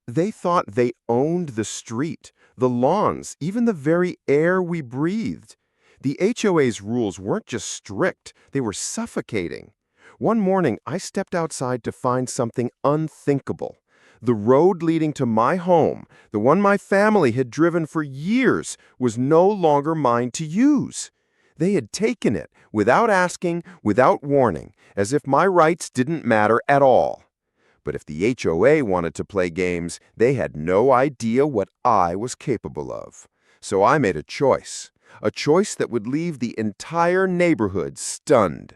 They thought they owned the street, the lawns, even the very air we breathed. The HOA's rules weren't just strict, they were suffocating. One morning, I stepped outside to find something unthinkable. The road leading to my home, the one my family had driven for years, was no longer mine to use. They had taken it, without asking, without warning, as if my rights didn't matter at all. But if the HOA wanted to play games, they had no idea what I was capable of. So I made a choice that would leave the entire neighborhood stunned.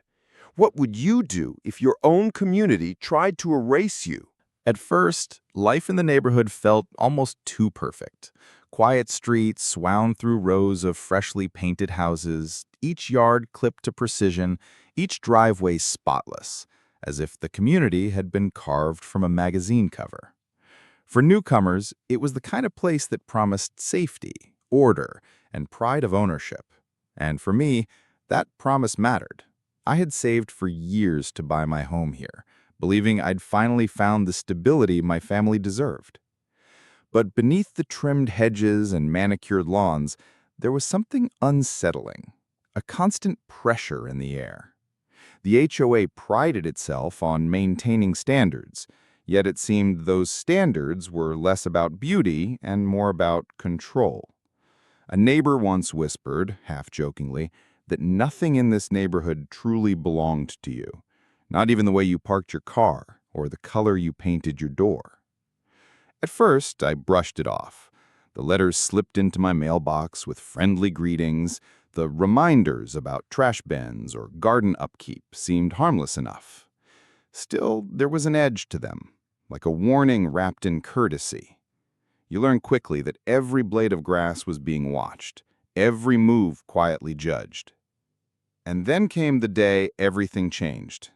What would you do if your own community tried to erase you? At first, life in the neighborhood felt almost too perfect. Quiet streets wound through rows of freshly painted houses, each yard clipped to precision, each driveway spotless, as if the community had been carved from a magazine cover. For newcomers, it was the kind of place that promised safety, order, and pride of ownership. And for me, that promise mattered. I had saved for years to buy my home here, believing I'd finally found the stability my family deserved. But beneath the trimmed hedges and manicured lawns, there was something unsettling, a constant pressure in the air. The HOA prided itself on maintaining standards, yet it seemed those standards were less about beauty and more about control. A neighbor once whispered, half-jokingly, that nothing in this neighborhood truly belonged to you, not even the way you parked your car or the color you painted your door. At first, I brushed it off. The letters slipped into my mailbox with friendly greetings. The reminders about trash bins or garden upkeep seemed harmless enough. Still, there was an edge to them, like a warning wrapped in courtesy. You learn quickly that every blade of grass was being watched, every move quietly judged. And then came the day everything changed.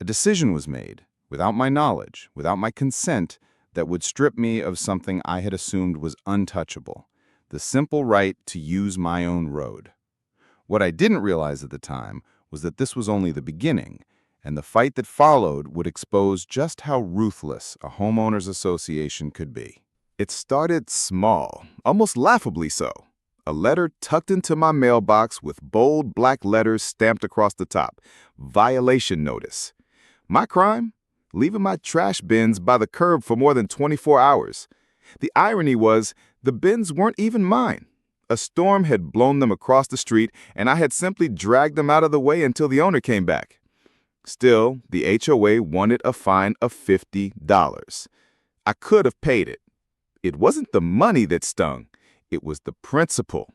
A decision was made, without my knowledge, without my consent, that would strip me of something I had assumed was untouchable, the simple right to use my own road. What I didn't realize at the time was that this was only the beginning, and the fight that followed would expose just how ruthless a homeowners association could be. It started small, almost laughably so. A letter tucked into my mailbox with bold black letters stamped across the top. Violation notice. My crime? Leaving my trash bins by the curb for more than 24 hours. The irony was, the bins weren't even mine. A storm had blown them across the street, and I had simply dragged them out of the way until the owner came back. Still, the HOA wanted a fine of $50. I could have paid it. It wasn't the money that stung. It was the principle.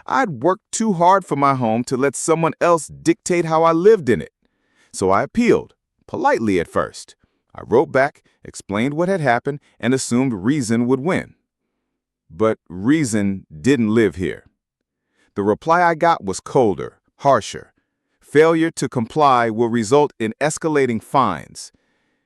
I'd worked too hard for my home to let someone else dictate how I lived in it. So I appealed, politely at first. I wrote back, explained what had happened, and assumed reason would win. But reason didn't live here. The reply I got was colder, harsher. Failure to comply will result in escalating fines.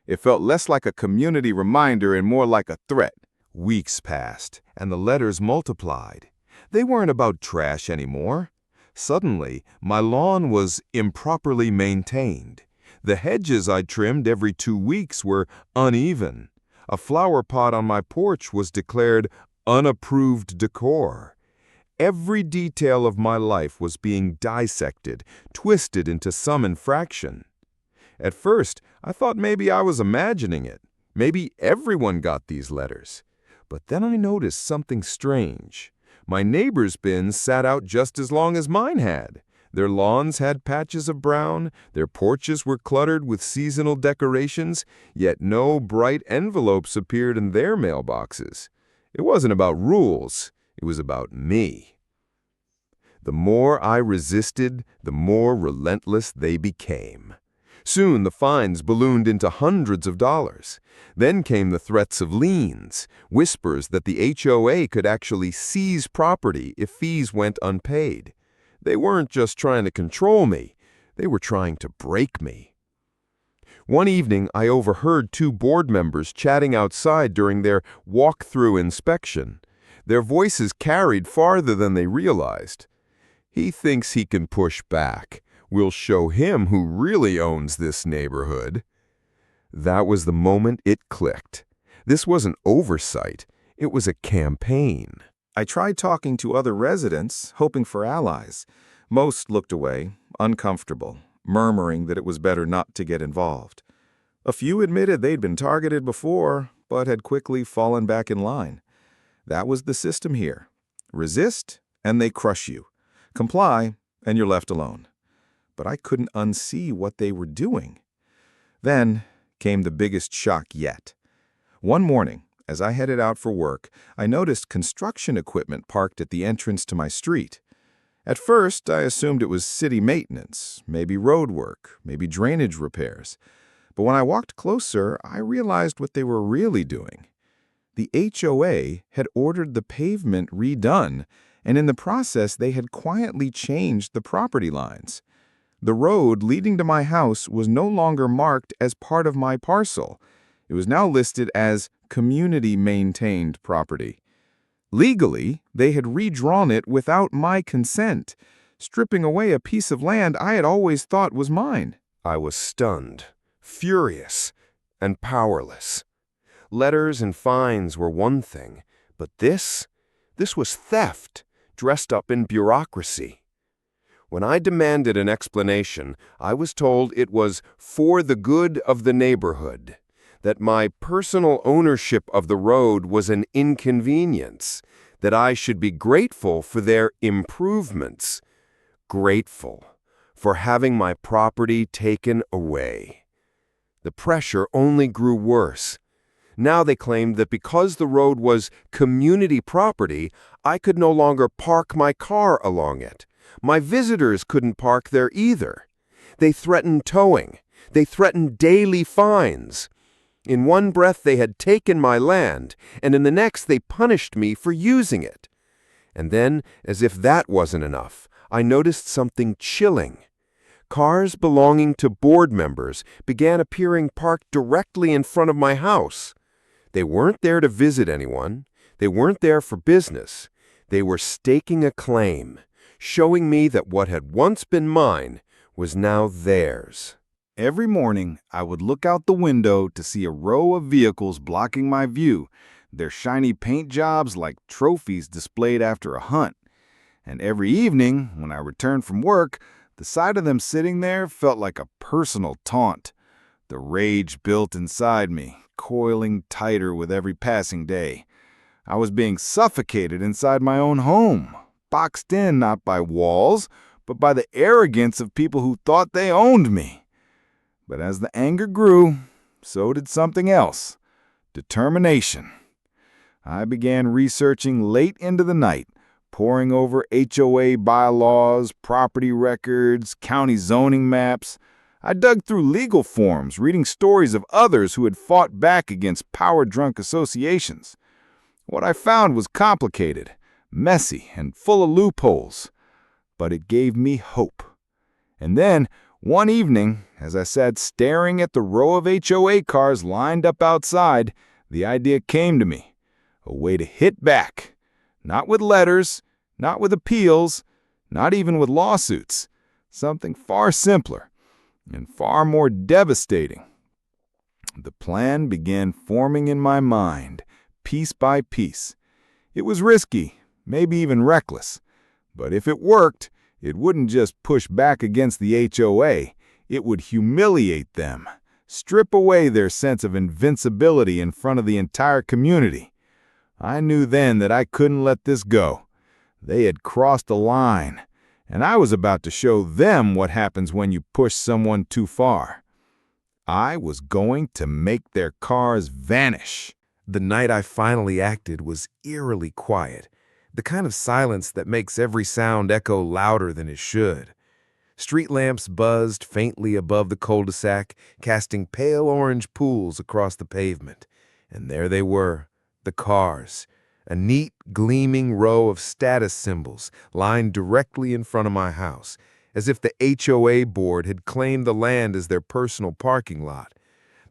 It felt less like a community reminder and more like a threat. Weeks passed, and the letters multiplied. They weren't about trash anymore. Suddenly, my lawn was improperly maintained. The hedges I'd trimmed every 2 weeks were uneven. A flower pot on my porch was declared unapproved decor. Every detail of my life was being dissected, twisted into some infraction. At first, I thought maybe I was imagining it. Maybe everyone got these letters. But then I noticed something strange. My neighbors' bins sat out just as long as mine had. Their lawns had patches of brown, their porches were cluttered with seasonal decorations, yet no bright envelopes appeared in their mailboxes. It wasn't about rules, it was about me. The more I resisted, the more relentless they became. Soon the fines ballooned into hundreds of dollars. Then came the threats of liens, whispers that the HOA could actually seize property if fees went unpaid. They weren't just trying to control me, they were trying to break me. One evening, I overheard 2 board members chatting outside during their walk-through inspection. Their voices carried farther than they realized. He thinks he can push back. We'll show him who really owns this neighborhood. That was the moment it clicked. This wasn't oversight, it was a campaign. I tried talking to other residents, hoping for allies. Most looked away, uncomfortable, murmuring that it was better not to get involved. A few admitted they'd been targeted before, but had quickly fallen back in line. That was the system here. Resist, and they crush you. Comply, and you're left alone. But I couldn't unsee what they were doing. Then came the biggest shock yet. One morning, as I headed out for work, I noticed construction equipment parked at the entrance to my street. At first, I assumed it was city maintenance, maybe road work, maybe drainage repairs. But when I walked closer, I realized what they were really doing. The HOA had ordered the pavement redone, and in the process, they had quietly changed the property lines. The road leading to my house was no longer marked as part of my parcel. It was now listed as community-maintained property. Legally, they had redrawn it without my consent, stripping away a piece of land I had always thought was mine. I was stunned, furious, and powerless. Letters and fines were one thing, but this was theft, dressed up in bureaucracy. When I demanded an explanation, I was told it was for the good of the neighborhood, that my personal ownership of the road was an inconvenience, that I should be grateful for their improvements, grateful for having my property taken away. The pressure only grew worse. Now they claimed that because the road was community property, I could no longer park my car along it. My visitors couldn't park there either. They threatened towing. They threatened daily fines. In one breath, they had taken my land, and in the next, they punished me for using it. And then, as if that wasn't enough, I noticed something chilling. Cars belonging to board members began appearing parked directly in front of my house. They weren't there to visit anyone. They weren't there for business. They were staking a claim, showing me that what had once been mine was now theirs. Every morning, I would look out the window to see a row of vehicles blocking my view, their shiny paint jobs like trophies displayed after a hunt. And every evening, when I returned from work, the sight of them sitting there felt like a personal taunt. The rage built inside me, coiling tighter with every passing day. I was being suffocated inside my own home, boxed in not by walls, but by the arrogance of people who thought they owned me. But as the anger grew, so did something else: determination. I began researching late into the night, poring over HOA bylaws, property records, county zoning maps. I dug through legal forms, reading stories of others who had fought back against power-drunk associations. What I found was complicated, messy, and full of loopholes. But it gave me hope. And then, one evening, as I sat staring at the row of HOA cars lined up outside, the idea came to me. A way to hit back. Not with letters, not with appeals, not even with lawsuits. Something far simpler and far more devastating. The plan began forming in my mind, piece by piece. It was risky, maybe even reckless. But if it worked, it wouldn't just push back against the HOA. It would humiliate them, strip away their sense of invincibility in front of the entire community. I knew then that I couldn't let this go. They had crossed a line, and I was about to show them what happens when you push someone too far. I was going to make their cars vanish. The night I finally acted was eerily quiet, the kind of silence that makes every sound echo louder than it should. Street lamps buzzed faintly above the cul-de-sac, casting pale orange pools across the pavement. And there they were, the cars, a neat, gleaming row of status symbols lined directly in front of my house, as if the HOA board had claimed the land as their personal parking lot.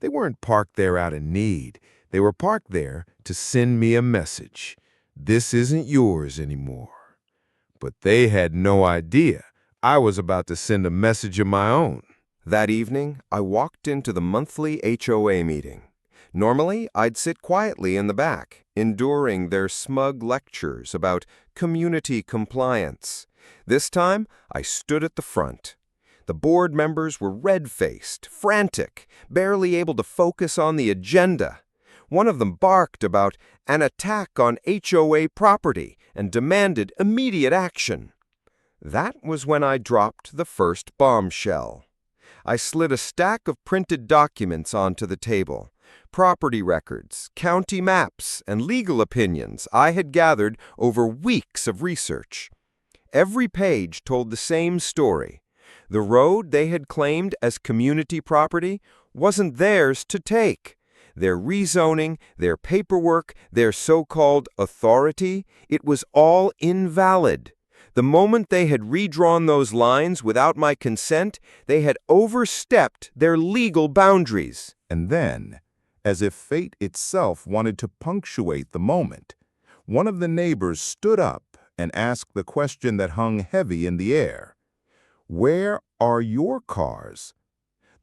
They weren't parked there out of need. They were parked there to send me a message. This isn't yours anymore. But they had no idea I was about to send a message of my own. That evening, I walked into the monthly HOA meeting. Normally, I'd sit quietly in the back, enduring their smug lectures about community compliance. This time, I stood at the front. The board members were red-faced, frantic, barely able to focus on the agenda. One of them barked about an attack on HOA property and demanded immediate action. That was when I dropped the first bombshell. I slid a stack of printed documents onto the table. Property records, county maps, and legal opinions I had gathered over weeks of research. Every page told the same story. The road they had claimed as community property wasn't theirs to take. Their rezoning, their paperwork, their so-called authority, it was all invalid. The moment they had redrawn those lines without my consent, they had overstepped their legal boundaries. And then, as if fate itself wanted to punctuate the moment, one of the neighbors stood up and asked the question that hung heavy in the air. "Where are your cars?"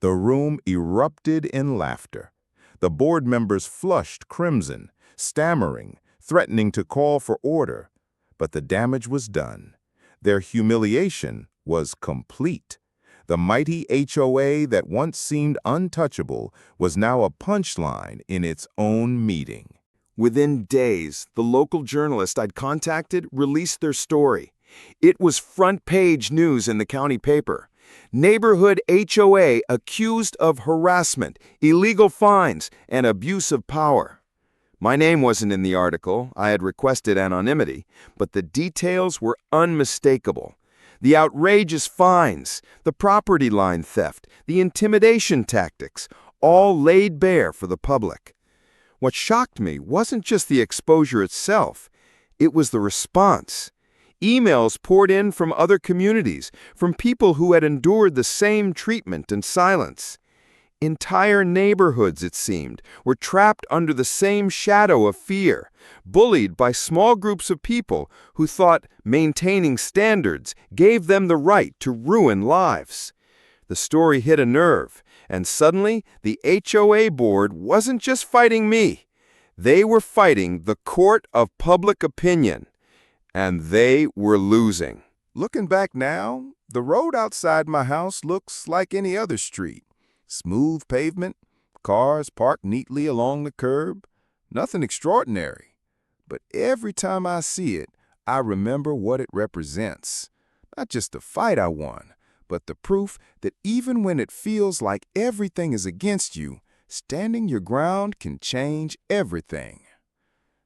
The room erupted in laughter. The board members flushed crimson, stammering, threatening to call for order. But the damage was done. Their humiliation was complete. The mighty HOA that once seemed untouchable was now a punchline in its own meeting. Within days, the local journalist I'd contacted released their story. It was front-page news in the county paper. Neighborhood HOA accused of harassment, illegal fines, and abuse of power. My name wasn't in the article. I had requested anonymity, but the details were unmistakable. The outrageous fines, the property line theft, the intimidation tactics, all laid bare for the public. What shocked me wasn't just the exposure itself, it was the response. Emails poured in from other communities, from people who had endured the same treatment and silence. Entire neighborhoods, it seemed, were trapped under the same shadow of fear, bullied by small groups of people who thought maintaining standards gave them the right to ruin lives. The story hit a nerve, and suddenly the HOA board wasn't just fighting me. They were fighting the court of public opinion. And they were losing. Looking back now, the road outside my house looks like any other street. Smooth pavement, cars parked neatly along the curb, nothing extraordinary. But every time I see it, I remember what it represents. Not just the fight I won, but the proof that even when it feels like everything is against you, standing your ground can change everything.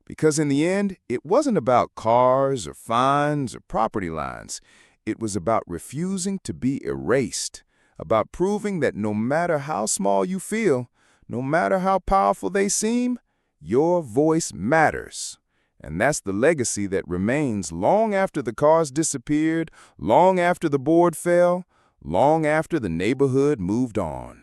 Because in the end, it wasn't about cars or fines or property lines. It was about refusing to be erased, about proving that no matter how small you feel, no matter how powerful they seem, your voice matters. And that's the legacy that remains long after the cars disappeared, long after the board fell, long after the neighborhood moved on.